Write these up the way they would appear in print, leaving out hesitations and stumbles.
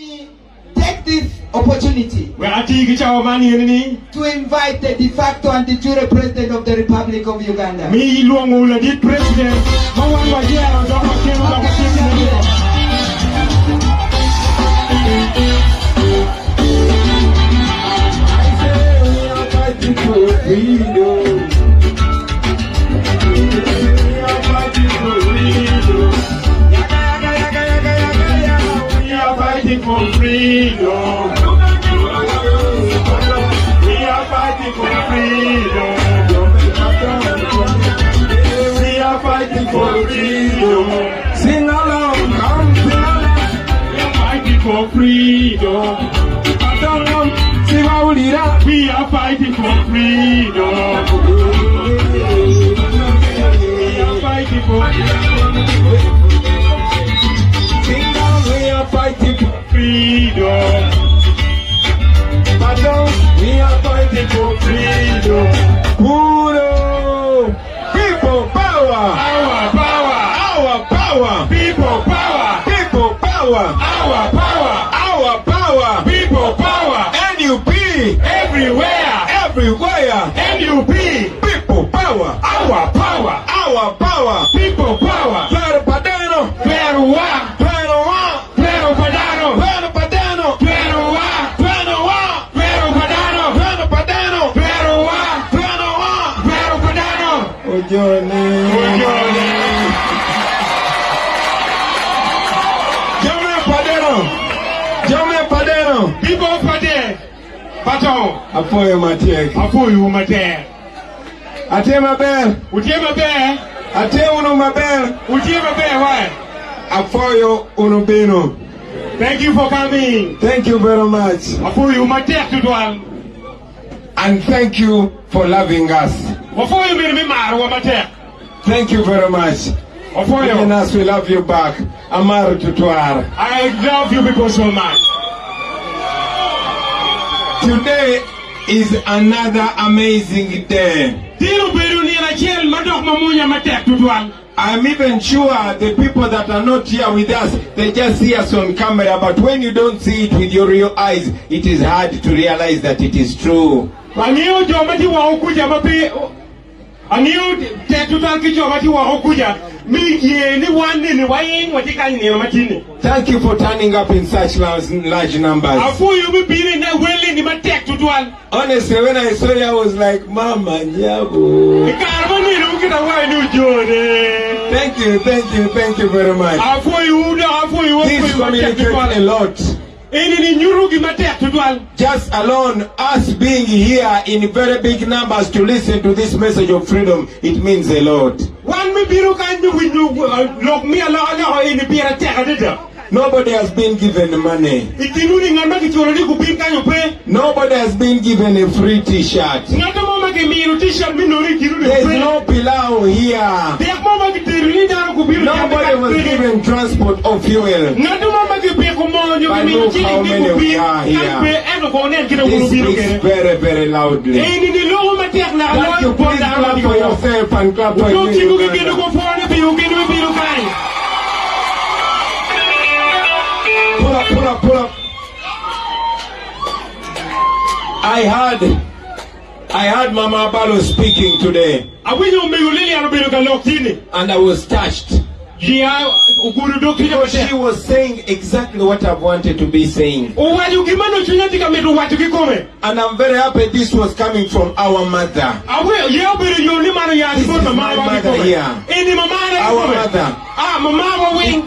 me take this opportunity to invite the de facto and de jure president of the Republic of Uganda. For freedom. We are fighting for freedom. We are fighting for freedom. Sing along, come sing along. We are fighting for freedom. We are fighting for freedom. We are fighting for freedom. We are fighting for freedom. Pardon, we are fighting for freedom. Puro. People power. Our power. Our power. People power. People power. Our power. Our power. People power. NUP. Everywhere. Everywhere. NUP. People power. Our power. Our power. People power. Claro Padano. Claro Wa. People Padano. Baton. Apoyo Matek. Apoyo Matek. Atema Bell. Utema Bell. Atema Mabel. Utema Bell. Why? Apoyo Unubino. Thank you for coming. Thank you very much. Apoyo Matek to do. And thank you for loving us. Thank you very much. Even us, we love you back. Amaru Tutuar. I love you people so much. Today is another amazing day. I'm even sure the people that are not here with us, they just see us on camera, but when you don't see it with your real eyes, it is hard to realize that it is true. Thank you for turning up in such large numbers. Honestly, when I saw you, I was like, Mama, Nyabo. Thank you very much. This communicates a lot. Just alone, us being here in very big numbers to listen to this message of freedom, it means a lot. Nobody has been given money. Nobody has been given a free t-shirt. There's no pilau here. Nobody was given transport or fuel. But look how many we are here. This speaks very, very loudly. Thank you. Please clap for yourself and clap for you. Pull up. I heard Mama Balo speaking today. And I was touched. Because she was saying exactly what I've wanted to be saying. And I'm very happy this was coming from our mother. This is my mother here. Our mother.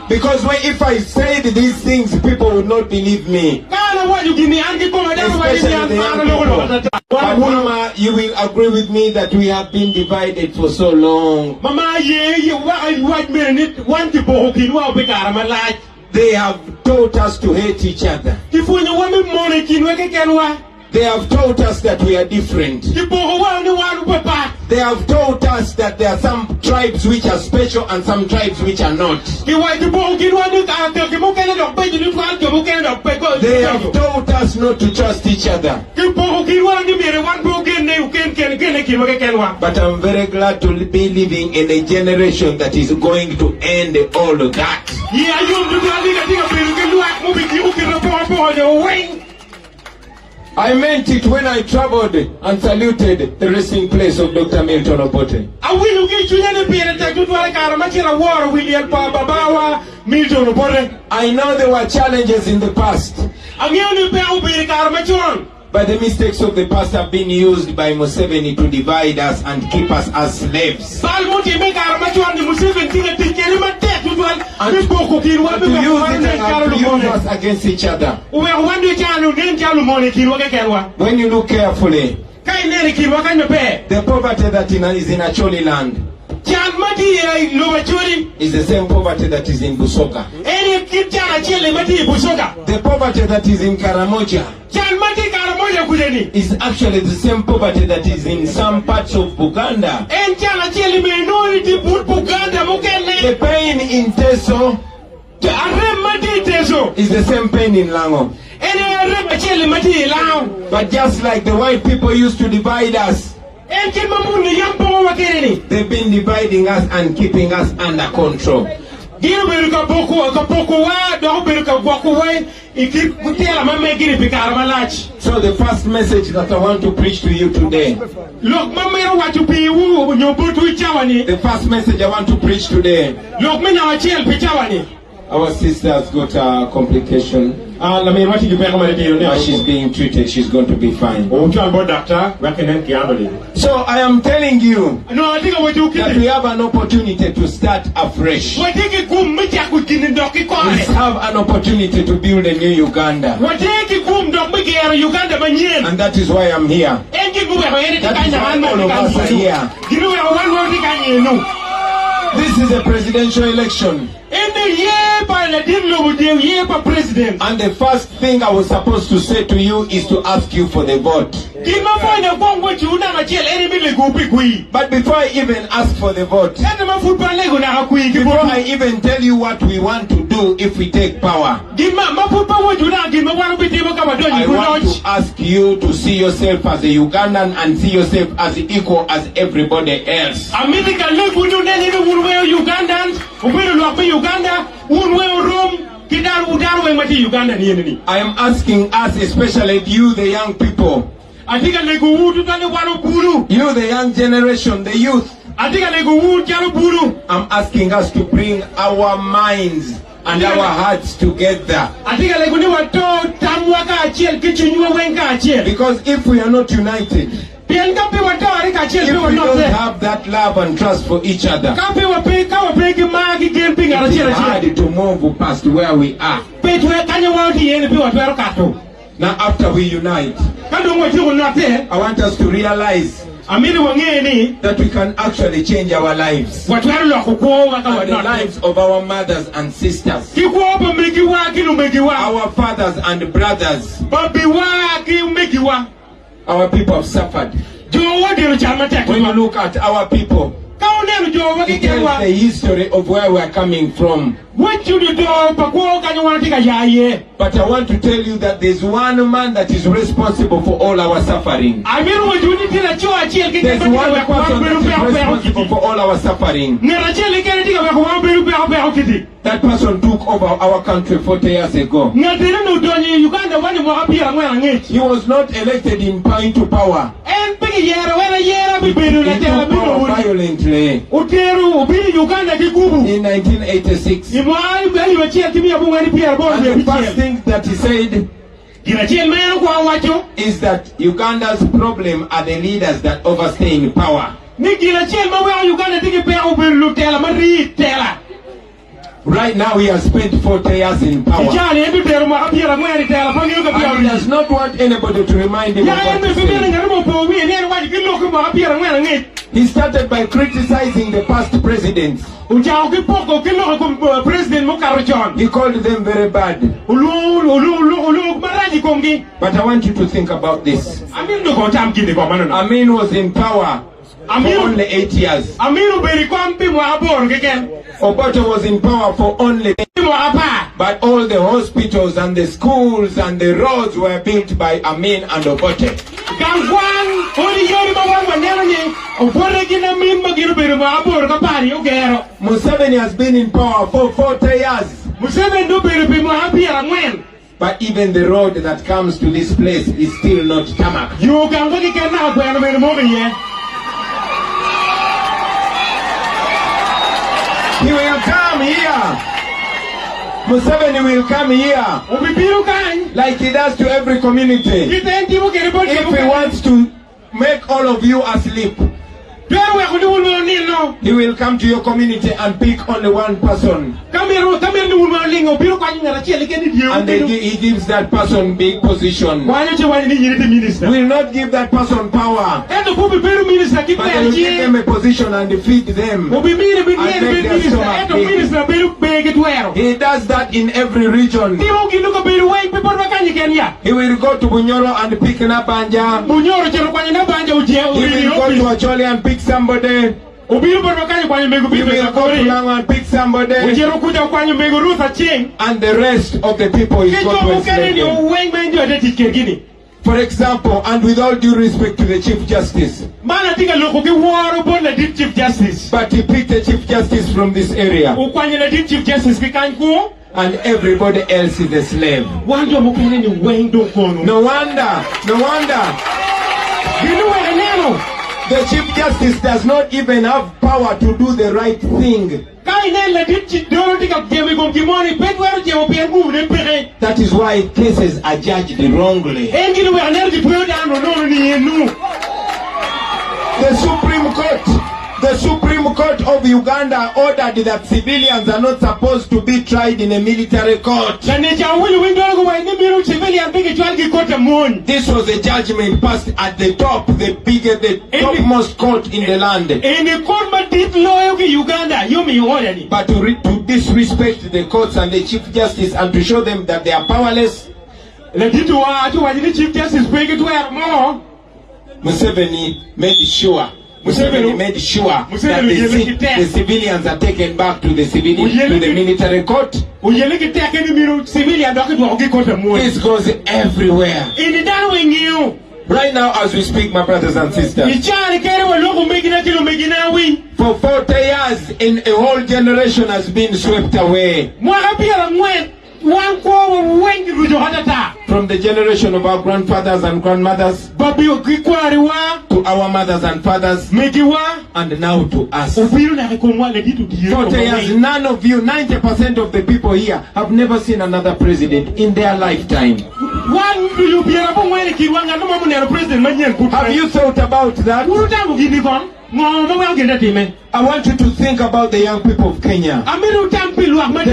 Because if I said these things, people would not believe me. Especially the young people. But Mama, you will agree with me that we have been divided for so long. They have taught us to hate each other. They have taught us that we are different. They have taught us that there are some tribes which are special and some tribes which are not. They have taught us not to trust each other. But I'm very glad to be living in a generation that is going to end all of that. I meant it when I traveled and saluted the resting place of Dr. Milton Obote. I know there were challenges in the past, but the mistakes of the past have been used by Museveni to divide us and keep us as slaves. And to use it and to use us against each other. When you look carefully, the poverty that is in Acholi land is the same poverty that is in Busoga. The poverty that is in Karamoja is actually the same poverty that is in some parts of Buganda. The pain in Teso is the same pain in Lango. But just like the white people used to divide us, they've been dividing us and keeping us under control. So the first message that I want to preach to you today, the first message I want to preach today, our sister has got a complication. She's being treated. She's going to be fine. So I am telling you that we have an opportunity to start afresh. We have an opportunity to build a new Uganda. And that is why I'm here. That is why all of us are here. This is a presidential election. And the first thing I was supposed to say to you is to ask you for the vote. But before I even ask for the vote, before I even tell you what we want to do if we take power, I want to ask you to see yourself as a Ugandan and see yourself as equal as everybody else. I am asking us, especially you, the young people, you, the young generation, the youth, I'm asking us to bring our minds and our hearts together. Because if we are not united, if we don't have that love and trust for each other, it's hard to move past where we are. Now after we unite, I want us to realize that we can actually change our lives, and the lives of our mothers and sisters, our fathers and brothers. Our people have suffered. When you look at our people, it tells the history of where we are coming from. But I want to tell you that there's one man that is responsible for all our suffering. There's one person that is responsible for all our suffering. That person took over our country 40 years ago. He was not elected into power. He took power violently in 1986. And the first thing that he said is that Uganda's problem are the leaders that overstay in power. Right now he has spent 40 years in power. And he does not want anybody to remind him of what he said. He started by criticizing the past presidents. He called them very bad. But I want you to think about this. Amin was in power for only 8 years. Obote was in power for only 8 years. But all the hospitals and the schools and the roads were built by Amin and Obote. Museveni has been in power for 40 years. But even the road that comes to this place is still not tarmac. He will come here. Museveni will come here like he does to every community. If he wants to make all of you asleep, he will come to your community and pick only one person. And he gives that person big position. Will not give that person power, but he will give them a position and feed them and make their stomach big. He does that in every region. He will go to Bunyoro and pick Nabanja. He will go to Acholi and pick somebody. He will go to Lango and pick somebody. And the rest of the people is going to enslave them. For example, and with all due respect to the Chief Justice, but he picked the Chief Justice from this area, and everybody else is a slave. No wonder. The Chief Justice does not even have power to do the right thing. That is why cases are judged wrongly. The Supreme Court of Uganda ordered that civilians are not supposed to be tried in a military court. This was a judgment passed at the top, the topmost court in the land. But to disrespect the courts and the Chief Justice and to show them that they are powerless, Museveni made sure that the civilians are taken back to the military court. This goes everywhere. Right now as we speak, my brothers and sisters, for 40 years in a whole generation has been swept away. From the generation of our grandfathers and grandmothers to our mothers and fathers and now to us. 40 years, none of you, 90% of the people here have never seen another president in their lifetime. Have you thought about that? I want you to think about the young people of Kenya, the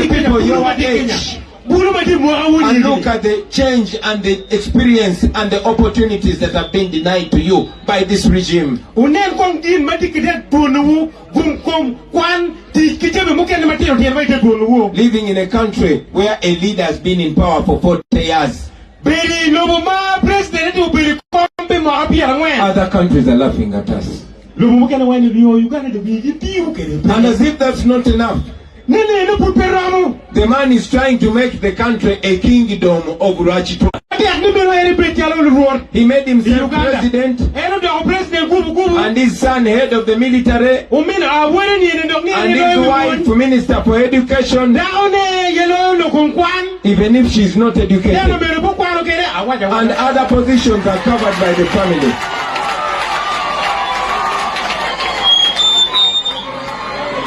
people your age, and look at the change and the experience and the opportunities that have been denied to you by this regime. Living in a country where a leader has been in power for 40 years. Other countries are laughing at us. And as if that's not enough, the man is trying to make the country a kingdom of Rachitwa. He made himself president and his son head of the military and his wife minister for education, even if she's not educated, and other positions are covered by the family.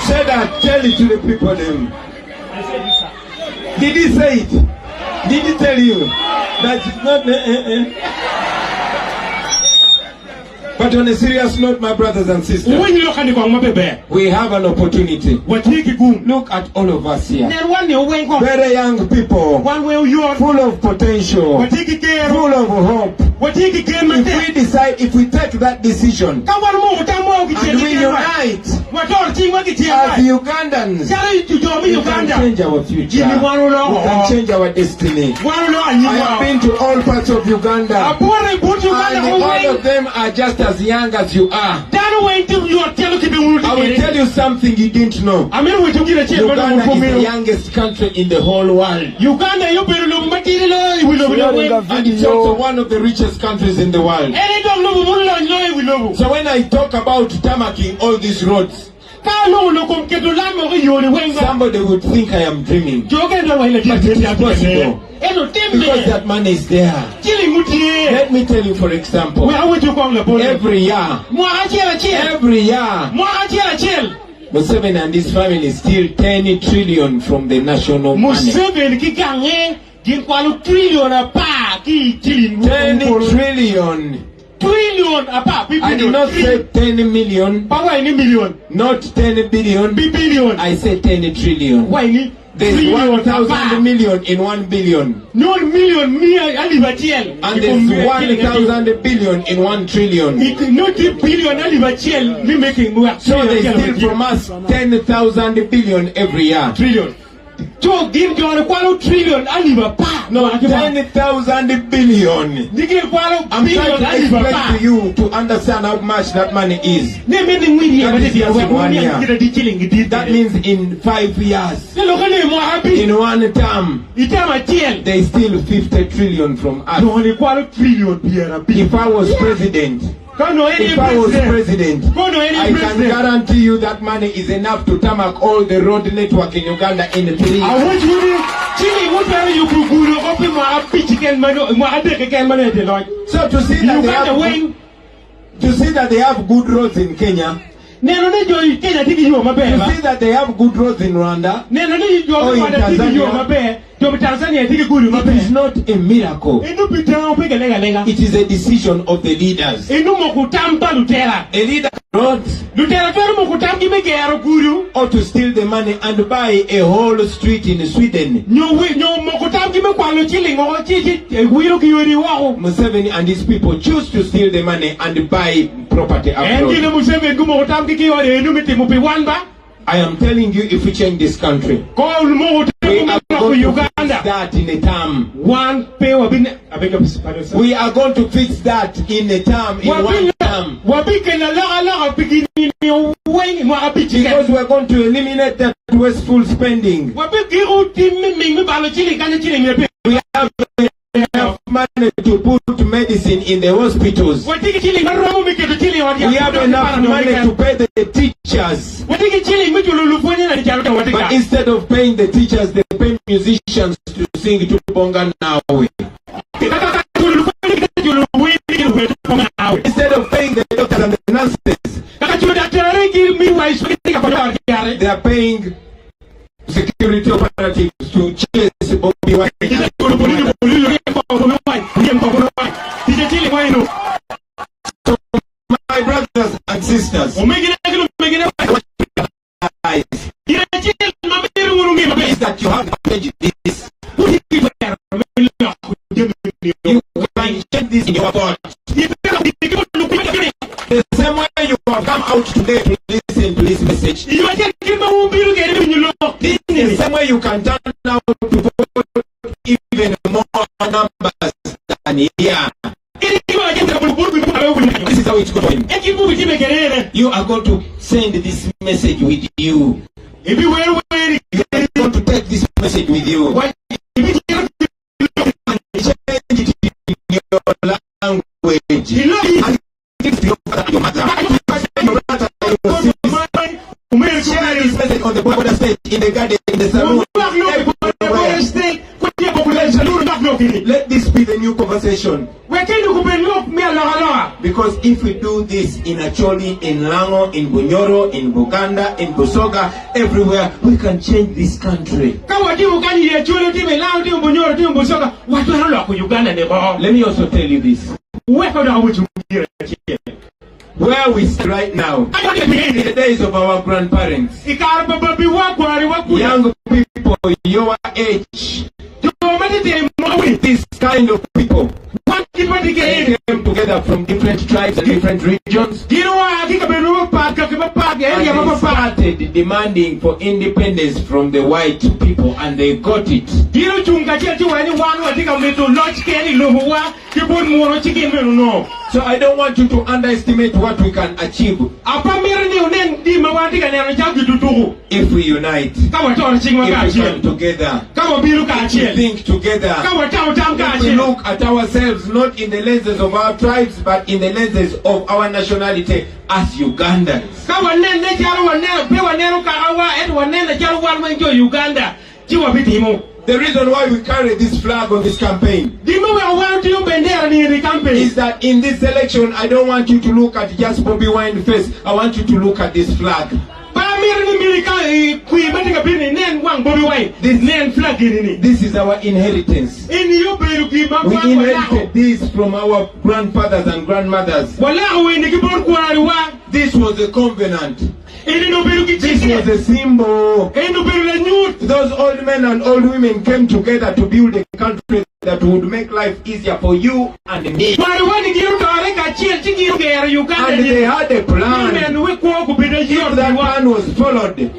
Say that, tell it to the people then. Did he say it? Did he tell you that it's not But on a serious note, my brothers and sisters, we have an opportunity. Look at all of us here. Very young people, full of potential, full of hope. If we take that decision and we unite as Ugandans, we can change our future. We can change our destiny. I have been to all parts of Uganda, and all of them are just as young as you are. I will tell you something you didn't know. Uganda is the youngest country in the whole world. And it's also one of the richest countries in the world. So when I talk about tarmacking all these roads, Somebody would think I am dreaming. But it is possible. Because that money is there. Let me tell you, for example, every year, Museveni and his family steal 10 trillion from the national money. 10 trillion. I did not say 10 million. Not 10 billion. I said 10 trillion. There's 1,000 million in 1 billion. And there's 1,000 billion in 1 trillion. So they steal from us 10,000 billion every year. No, 10,000 billion. I'm trying to explain to you to understand how much that money is. That is just in 1 year. That means in 5 years. In 1 term, they steal 50 trillion from us. If I was president, I can guarantee you that money is enough to tarmac all the road network in Uganda in 3 years. So to see that they have good roads in Kenya, to see that they have good roads in Rwanda or in Tanzania, it is not a miracle. It is a decision of the leaders. A leader or to steal the money and buy a whole street in Sweden. Museveni and his people choose to steal the money and buy property abroad. I am telling you, if we change this country, we are going to fix that in a term. We are going to fix that in a term, in 1 term. Because we are going to eliminate that wasteful spending. We have enough money to put medicine in the hospitals. We have enough money to pay the teachers. But instead of paying the teachers, they pay musicians to sing to Bonga Nawe. Instead of paying the doctors and the nurses, they are paying security operatives to chase Bobby Wine. So my brothers and sisters, is that you have to change this. You can change this in your thought. The same way you have come out today to listen to this message, the same way you can turn out to vote even more numbers than here. This is how it's going. You are going to send this message with you. You are going to take this message with you. And change it in your language. And give to your father, your mother. Your brother, your sister. Share this message on the border stage, in the garden, in the salon, everywhere. Let this be the new conversation. Because if we do this in Acholi, in Lango, in Bunyoro, in Buganda, in Busoga, everywhere, we can change this country. Let me also tell you this. Where we stand right now, in the days of our grandparents, young people your age, this kind of people, they came together from different tribes and different regions, and they started demanding for independence from the white people, and they got it. So I don't want you to underestimate what we can achieve if we unite, if we come together. think together. If we look at ourselves not in the lenses of our tribes but in the lenses of our nationality as Ugandans. The reason why we carry this flag on this campaign is that in this election I don't want you to look at just Bobby Wine face. I want you to look at this flag. This is our inheritance. We inherited this from our grandfathers and grandmothers. This was a covenant. This was a symbol. Those old men and old women came together to build a country that would make life easier for you and me. And they had a plan. If that plan was followed,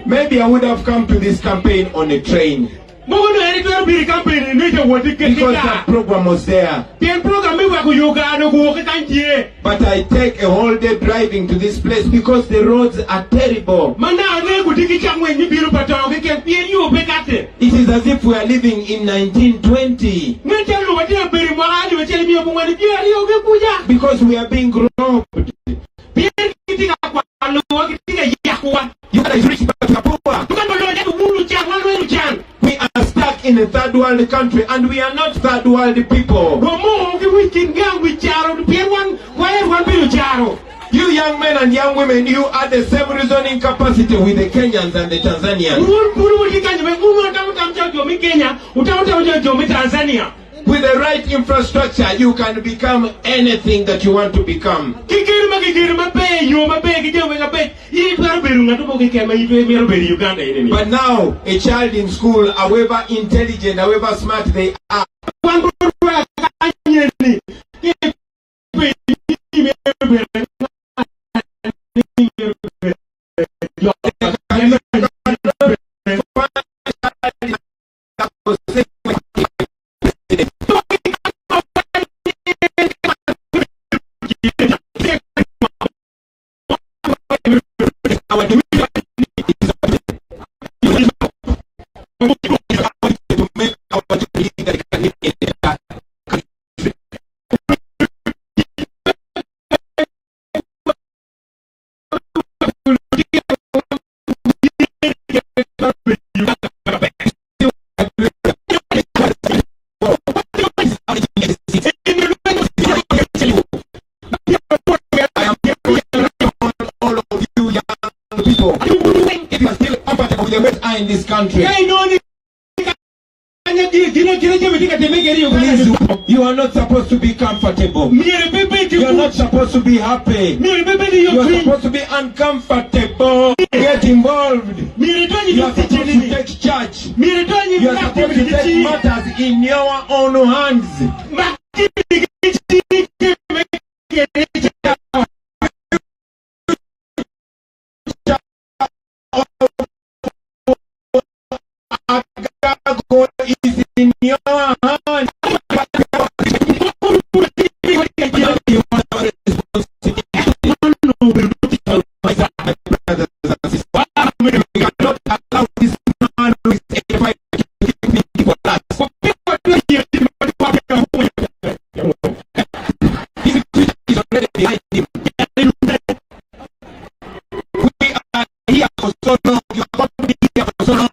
maybe I would have come to this campaign on a train. Because that program was there. But I take a whole day driving to this place because the roads are terrible. It is as if we are living in 1920. Because we are being robbed. Uganda is rich but we are poor. We are stuck in a third world country and we are not third world people. You young men and young women, you are the same reasoning capacity with the Kenyans and the Tanzanians. With the right infrastructure, you can become anything that you want to become. But now, a child in school, however intelligent, however smart they are, in this country. Please, you are not supposed to be comfortable. You are not supposed to be happy. You are supposed to be uncomfortable. Get involved. You are supposed to take charge. You are supposed to take matters in your own hands. Agago is in your hands. We cannot allow this man who is 85 to keep me for us. His future is already behind him. We are here for so long. You are going to be here for so long.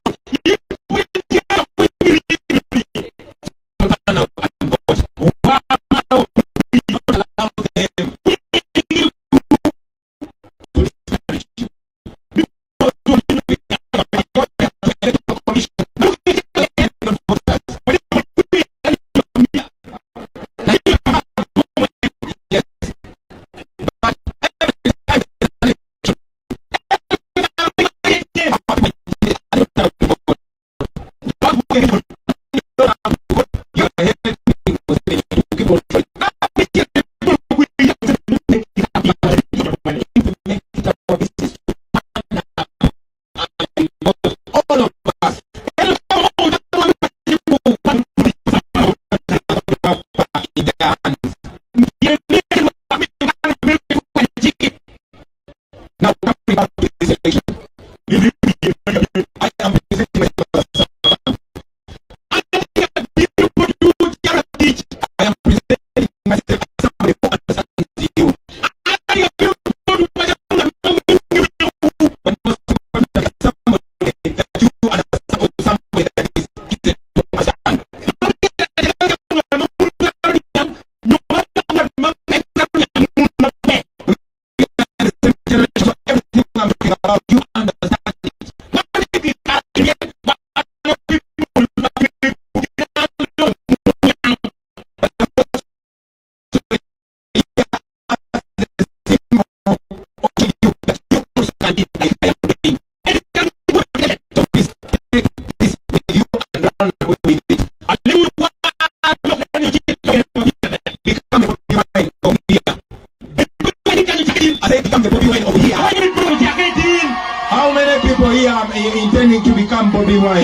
we are intending to become Bobby Wine.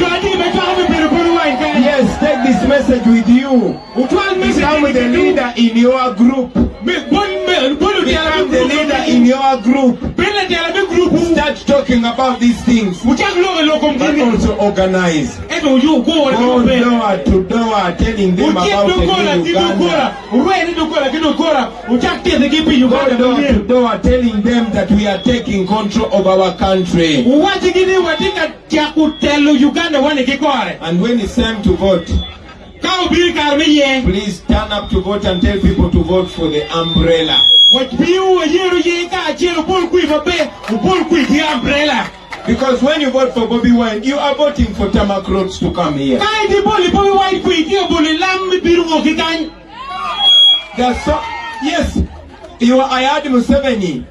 Yes, take this message with you. Become the leader in your group. Become the leader in your group. Start talking about these things. But also organize. Go door to door telling them about the new Uganda. Go door to door telling them that we are taking control of our country. And when it's time to vote, please turn up to vote and tell people to vote for the umbrella. Because when you vote for Bobby Wine, you are voting for tarmac roads to come here. Yes, I heard Museveni.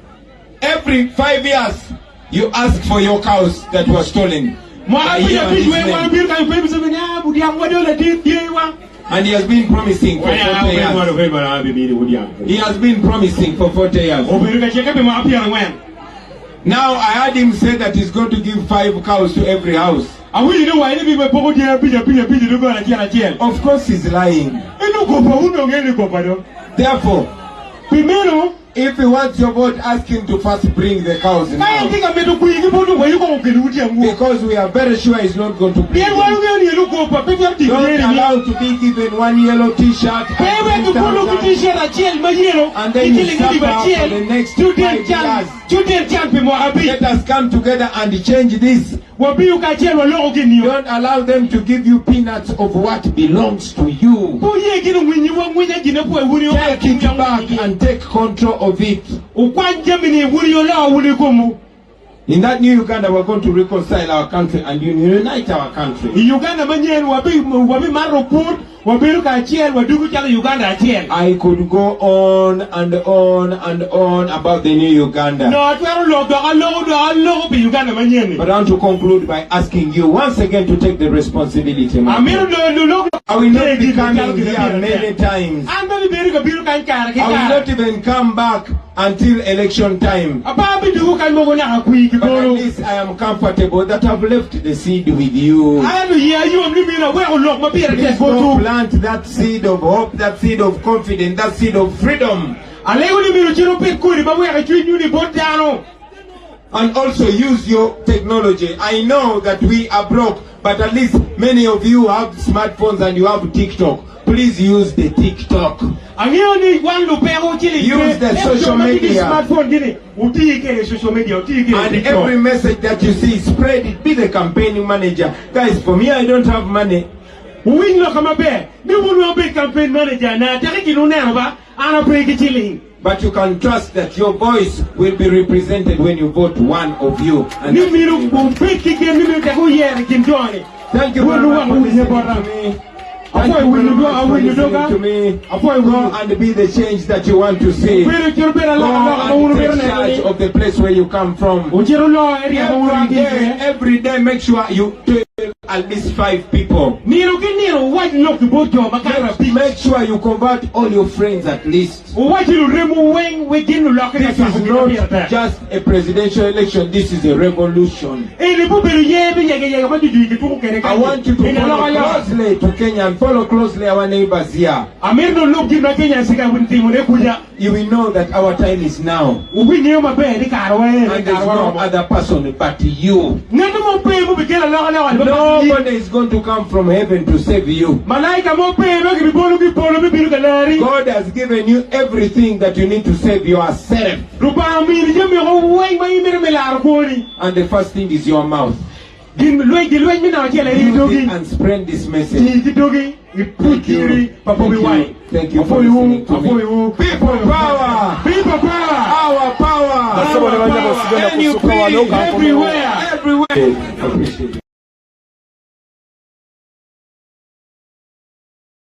Every 5 years, you ask for your cows that were stolen. And he has been promising for 40 years. He has been promising for 40 years. Now I heard him say that he's going to give 5 cows to every house. Of course he's lying. Therefore, if he wants your vote, ask him to first bring the cows now. Because we are very sure he's not going to bring them. Don't allow to be given one yellow t-shirt and then you suffer for the next 5 years. Let us come together and change this. Don't allow them to give you peanuts of what belongs to you. Take it back and take control of it. In that new Uganda, we're going to reconcile our country and unite our country. I could go on and on and on about the new Uganda. But I want to conclude by asking you once again to take the responsibility. I will not be coming here many times. I will not even come back until election time. But at least I am comfortable that I've left the seed with you. Please go plant that seed of hope, that seed of confidence, that seed of freedom. And also use your technology. I know that we are broke, but at least many of you have smartphones and you have TikTok. Please use the TikTok. Use the social media. And every message that you see, spread it. Be the campaigning manager. Guys, for me, I don't have money. But you can trust that your voice will be represented when you vote one of you. And thank you very much for listening to me. Thank you very much for listening to me. Go and be the change that you want to see. Go and take charge of the place where you come from. Every day, make sure you tell at least 5 people. Make sure you convert all your friends at least. This is not just a presidential election, this is a revolution. I want you to follow closely to Kenya and follow closely our neighbors here. You will know that our time is now. And there's no other person but you. Nobody is going to come from heaven to save you. God has given you everything that you need to save yourself. And the first thing is your mouth. Use it and spread this message. Thank you. Thank you for listening to me. People power! People power! Our power! Everywhere! Everywhere! I appreciate it.